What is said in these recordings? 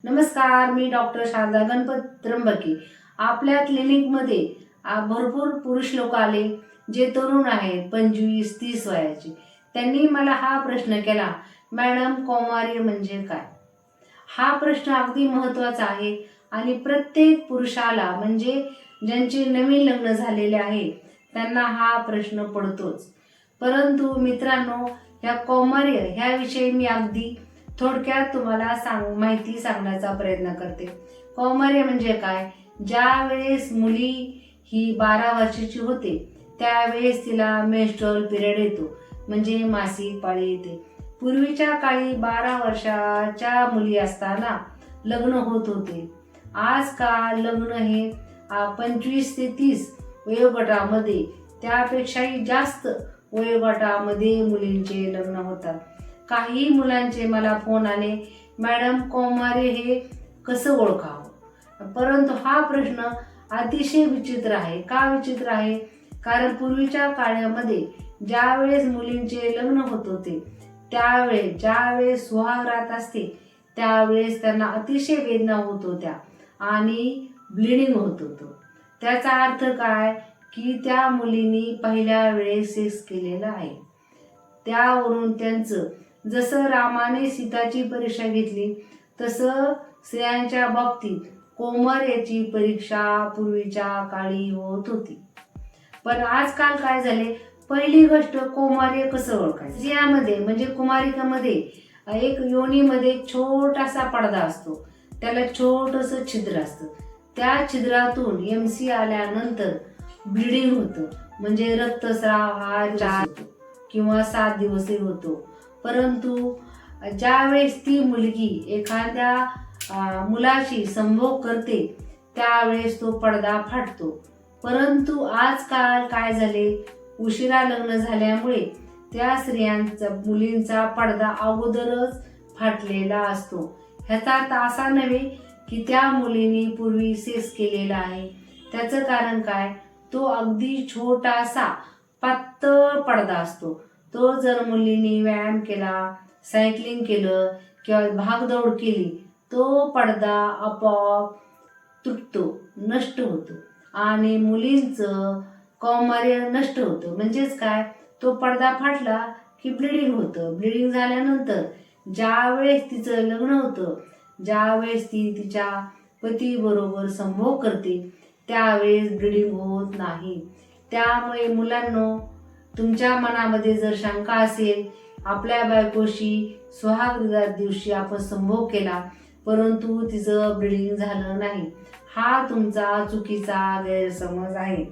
नमस्कार, मी डॉक्टर शारदा गणपत त्र्यंबके। आपल्या क्लिनिकमध्ये भरपूर पुरुष लोक आले जे तरुण आहेत, 25-30 वयाचे। त्यांनी मला हा प्रश्न केला, मॅडम कौमार्य म्हणजे काय? हा प्रश्न अगदी महत्त्वाचा आहे आणि प्रत्येक पुरुषाला म्हणजे ज्यांचे नवीन लग्न झालेले आहे त्यांना हा प्रश्न पडतोच। परंतु मित्रांनो, या कौमार्य ह्याविषयी मी अगदी थोडक्यात तुम्हाला माहिती सांगण्याचा प्रयत्न करते। कौमार्य म्हणजे काय? ज्या वेळेस मुली ही 12 वर्षाची होते त्यावेळेस तिला मेन्स्ट्रुअल पिरियड येतो, म्हणजे मासिक पाळी येते। पूर्वीच्या काळी 12 वर्षाच्या मुली असताना लग्न होत होते। आजकाल लग्न हे 25 ते 30 वयोगटामध्ये, त्यापेक्षाही जास्त वयोगटामध्ये मुलींचे लग्न होतात। काही मुलांचे मला फोन आले, मॅडम कौमार्य हे कसं ओळखावं? परंतु हा प्रश्न अतिशय विचित्र आहे। का विचित्र आहे? कारण पूर्वीच्या काळामध्ये ज्यावेळेस मुलींचे लग्न होत होते त्यावेळेस ज्यावेळेस सुहागरात असते त्यावेळेस त्यांना अतिशय वेदना होत होत्या आणि ब्लिडिंग होत होतं। त्याचा अर्थ काय की त्या मुलींनी पहिल्या वेळेस सेक्स केलेला आहे। त्यावरून त्यांचं जसं रामाने सीताची परीक्षा घेतली तसं स्त्रियांच्या बाबतीत कौमार्याची परीक्षा पूर्वीच्या काळी होत होती। पण आजकाल काय झाले, पहिली गोष्ट कौमार्य कसं ओळखायचं? स्त्रियामध्ये म्हणजे कुमारिकामध्ये एक योनीमध्ये छोटासा पडदा असतो, त्याला छोटंसं छिद्र असतं। त्या छिद्रातून MC आल्यानंतर ब्लिडिंग होतं, म्हणजे रक्तस्राव हा 4 किंवा 7 दिवसही होतो। परंतु ज्यावेळेस ती मुलगी एखाद्या मुलाशी संभोग करते त्यावेळेस तो पडदा फाटतो। परंतु आजकाल काय झाले, उशिरा लग्न झाल्यामुळे त्या स्त्रियांचा मुलींचा पडदा अगोदरच फाटलेला असतो। ह्याचा अर्थ असा नव्हे की त्या मुलींनी पूर्वी सेक्स केलेला आहे। त्याचं कारण काय, तो अगदी छोटासा पातळ पडदा असतो। तो जर मुलींनी व्यायाम केला, सायकलिंग केलं किंवा भागदौड केली, तो पडदा आपोआप तुटतो, नष्ट होतो आणि मुलींचं कौमार्य नष्ट होतं। म्हणजेच काय, तो पडदा फाटला की ब्लिडिंग होतं। ब्लिडिंग झाल्यानंतर ज्यावेळेस तिचं लग्न होतं, ज्यावेळेस ती तिच्या पतीबरोबर संभोग करते त्यावेळेस ब्लिडिंग होत नाही। त्यामुळे मुलांनो, तुमच्या मनामध्ये जर शंका असेल, आपल्या बायकोशी सुहागरात दिवशी आपण संभोग केला परंतु तिचं ब्लिडिंग झालं नाही, हा तुमचा चुकीचा गैरसमज आहे।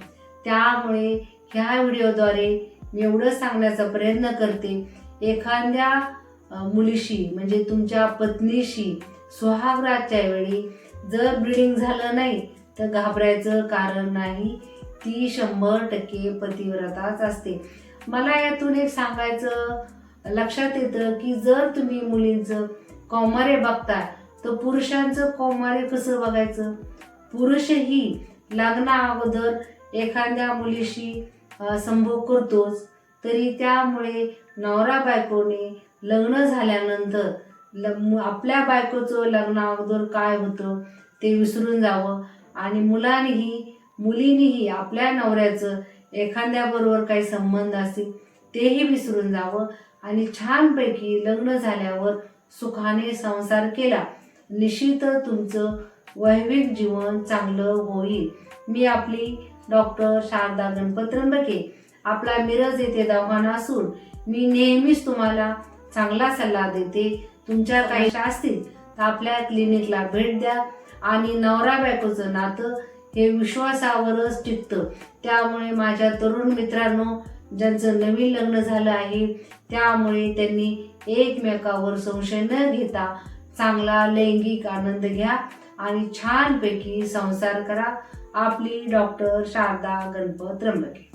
त्यामुळे ह्या व्हिडिओद्वारे मी एवढं सांगण्याचा प्रयत्न करते, एखाद्या मुलीशी म्हणजे तुमच्या पत्नीशी सुहागरातच्या वेळी जर ब्लिडिंग झालं नाही तर घाबरायचं कारण नाही, ती 100% पतिव्रताच असते। मला यातून एक सांगायचं लक्षात येतं की जर तुम्ही मुलींचं कौमार्य बघताय तर पुरुषांचं कौमार्य कसं बघायचं? पुरुषही लग्ना अगोदर एखाद्या मुलीशी संभोग करतोच, तरी त्यामुळे नवरा बायकोने लग्न झाल्यानंतर आपल्या बायकोचं लग्ना अगोदर काय होतं ते विसरून जावं आणि मुलीनीही आपल्या नवऱ्याचं एखाद्याबरोबर काही संबंध असतील तेही विसरून जावं आणि छानपैकी लग्न झाल्यावर सुखाने संसार केला, निश्चितच तुमचं वैवाहिक जीवन चांगलं होईल। मी आपली डॉक्टर शारदा गणपत त्र्यंबके, आपला मिरज येथे दवाखाना असून मी नेहमीच तुम्हाला चांगला सल्ला देते। तुमच्या काही समस्या असतील तर आपल्या क्लिनिकला भेट द्या आणि नवरा बायकोचं नातं हे विश्वासावरच टिकतं। त्यामुळे माझ्या तरुण मित्रांनो, ज्यांचं नवीन लग्न झालं आहे त्यामुळे त्यांनी एकमेकावर संशय न घेता चांगला लैंगिक आनंद घ्या आणि छानपैकी संसार करा। आपली डॉक्टर शारदा गणपत त्र्यंबके।